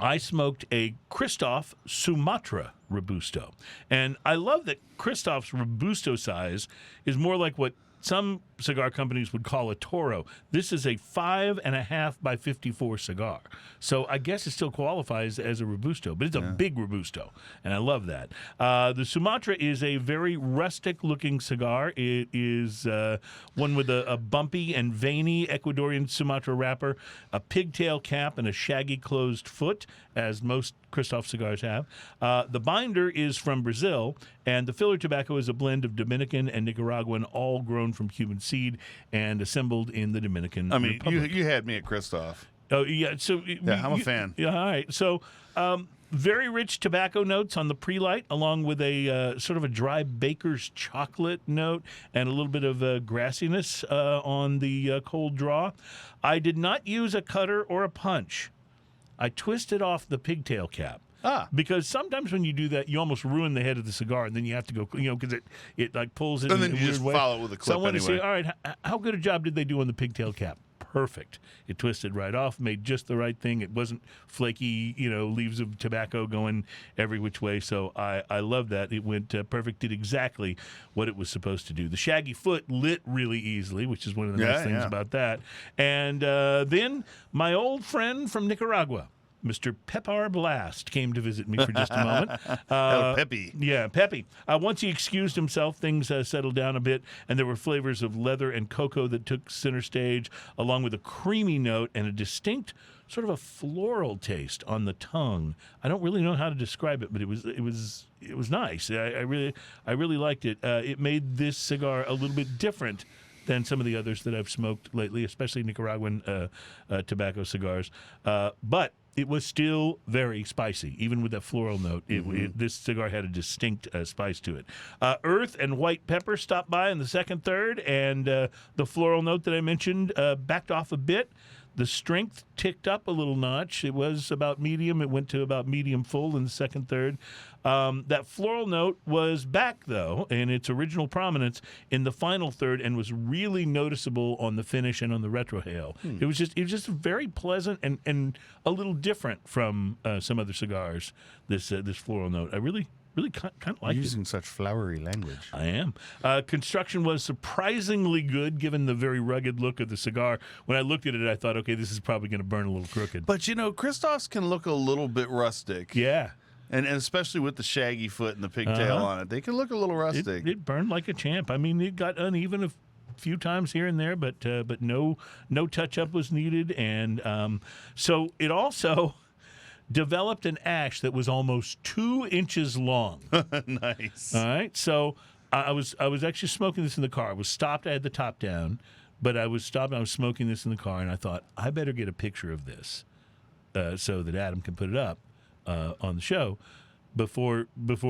I smoked a Kristoff Sumatra Robusto. And I love that Kristoff's Robusto size is more like what some cigar companies would call a Toro. This is a 5.5 by 54 cigar. So I guess it still qualifies as a Robusto, but it's a big Robusto, and I love that. The Sumatra is a very rustic-looking cigar. It is one with a bumpy and veiny Ecuadorian Sumatra wrapper, a pigtail cap, and a shaggy closed foot, as most Kristoff cigars have. The binder is from Brazil, and the filler tobacco is a blend of Dominican and Nicaraguan, all grown from Cuban seed and assembled in the Dominican Republic. You had me at Kristoff. Oh, yeah. So I'm a fan. Yeah, all right. So very rich tobacco notes on the pre-light, along with a sort of a dry baker's chocolate note and a little bit of grassiness on the cold draw. I did not use a cutter or a punch. I twisted off the pigtail cap. Because sometimes when you do that, you almost ruin the head of the cigar, and then you have to go, because it like pulls it and in then a you weird just way. follow it with a clip So I want to anyway. say, all right, how good a job did they do on the pigtail cap? Perfect. It twisted right off, made just the right thing. It wasn't flaky, leaves of tobacco going every which way. So I love that. It went perfect, did exactly what it was supposed to do. The shaggy foot lit really easily, which is one of the nice things about that. And then my old friend from Nicaragua, Mr. Pepar Blast, came to visit me for just a moment. Peppy. Yeah, Peppy. Once he excused himself, things settled down a bit, and there were flavors of leather and cocoa that took center stage, along with a creamy note and a distinct sort of a floral taste on the tongue. I don't really know how to describe it, but it was nice. I really liked it. It made this cigar a little bit different than some of the others that I've smoked lately, especially Nicaraguan tobacco cigars. But it was still very spicy, even with that floral note. This cigar had a distinct spice to it. Earth and white pepper stopped by in the second third, and the floral note that I mentioned backed off a bit. The strength ticked up a little notch. It was about medium. It went to about medium full in the second third. That floral note was back, though, in its original prominence in the final third, and was really noticeable on the finish and on the retrohale. It was just very pleasant and a little different from some other cigars. This floral note, I really kind of like Using such flowery language. I am. Construction was surprisingly good, given the very rugged look of the cigar. When I looked at it, I thought, okay, this is probably going to burn a little crooked. But, Kristoffs can look a little bit rustic. Yeah. And especially with the shaggy foot and the pigtail on it. They can look a little rustic. It burned like a champ. I mean, it got uneven a few times here and there, but no touch-up was needed. And so it also developed an ash that was almost 2 inches long. Nice. All right. So I was actually smoking this in the car. I was stopped. I had the top down, but I was stopped. And I was smoking this in the car, and I thought I better get a picture of this so that Adam can put it up on the show before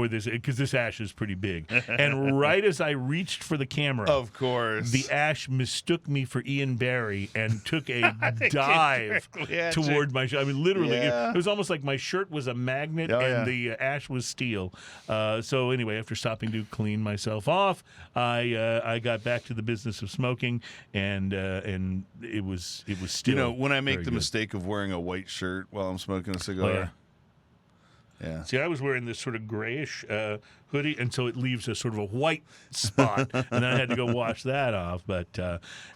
this, because this ash is pretty big. And right as I reached for the camera, of course, the ash mistook me for Ian Barry and took a dive toward my shirt. I mean, literally, it was almost like my shirt was a magnet the ash was steel. So anyway, after stopping to clean myself off, I got back to the business of smoking, and it was still. When I make the mistake of wearing a white shirt while I'm smoking a cigar. Oh, yeah. Yeah. See, I was wearing this sort of grayish hoodie, and so it leaves a sort of a white spot, and then I had to go wash that off. But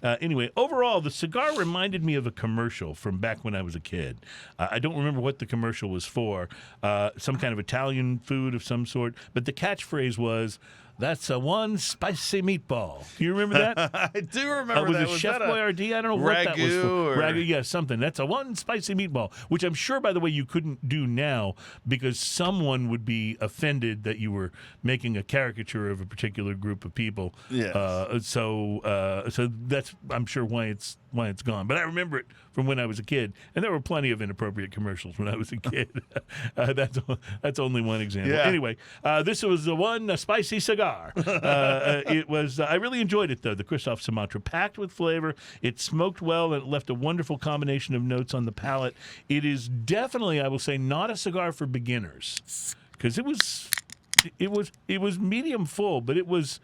anyway, overall, the cigar reminded me of a commercial from back when I was a kid. I don't remember what the commercial was for, some kind of Italian food of some sort, but the catchphrase was, "That's a one spicy meatball." Do you remember that? I do remember that. Was Chef Boyardee? I don't know what that was for. Ragu, yeah, something. That's a one spicy meatball, which I'm sure, by the way, you couldn't do now because someone would be offended that you were making a caricature of a particular group of people. Yeah. So that's, I'm sure, why it's gone. But I remember it from when I was a kid, and there were plenty of inappropriate commercials when I was a kid. That's only one example. Yeah. Anyway, this was a spicy cigar. It was. I really enjoyed it, though. The Kristoff Sumatra, packed with flavor. It smoked well, and it left a wonderful combination of notes on the palate. It is definitely, I will say, not a cigar for beginners, because it was it was medium full, but it was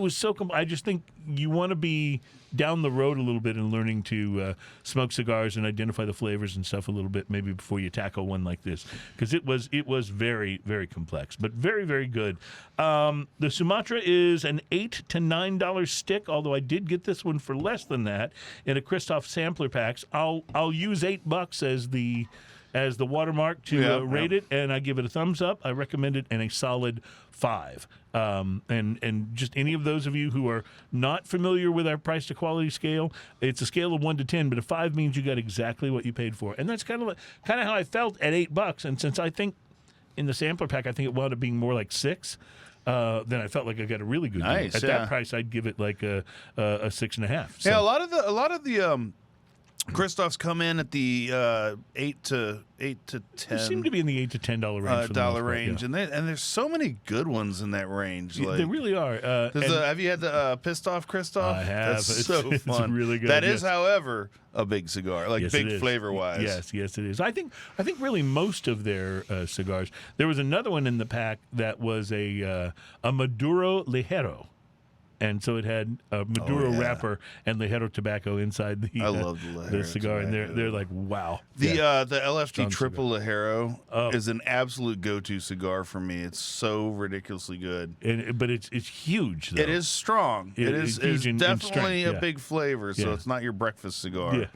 so. I just think you want to be down the road a little bit in learning to smoke cigars and identify the flavors and stuff a little bit, maybe before you tackle one like this, because it was very, very complex, but very, very good. The Sumatra is an $8 to $9 stick, although I did get this one for less than that in a Kristoff sampler packs. I'll use $8 as the watermark to rate it, and I give it a thumbs up. I recommend it in a solid 5. And just any of those of you who are not familiar with our price to quality scale, it's a scale of 1 to 10, but a 5 means you got exactly what you paid for, and that's kind of how I felt at $8. And since I think in the sampler pack, I think it wound up being more like 6. Then I felt like I got a really good deal. At that price, I'd give it like a 6.5. So. Yeah, a lot of the Kristoffs come in at the 8 to 10. They seem to be in the $8 to $10 range. Dollar range, and there's so many good ones in that range. Like, they really are. have you had the Pissed Off Kristoff? I have. That's so fun. It's really good. That is, however, a big cigar, like big flavor wise. Yes, it is. I think really most of their cigars. There was another one in the pack that was a Maduro Ligero. And so it had a Maduro wrapper and Ligero tobacco inside the I love the cigar, tobacco. And they're like, wow. The LFG Triple Ligero is an absolute go-to cigar for me. It's so ridiculously good. But it's huge, though. It is strong. It is definitely a big flavor, so it's not your breakfast cigar.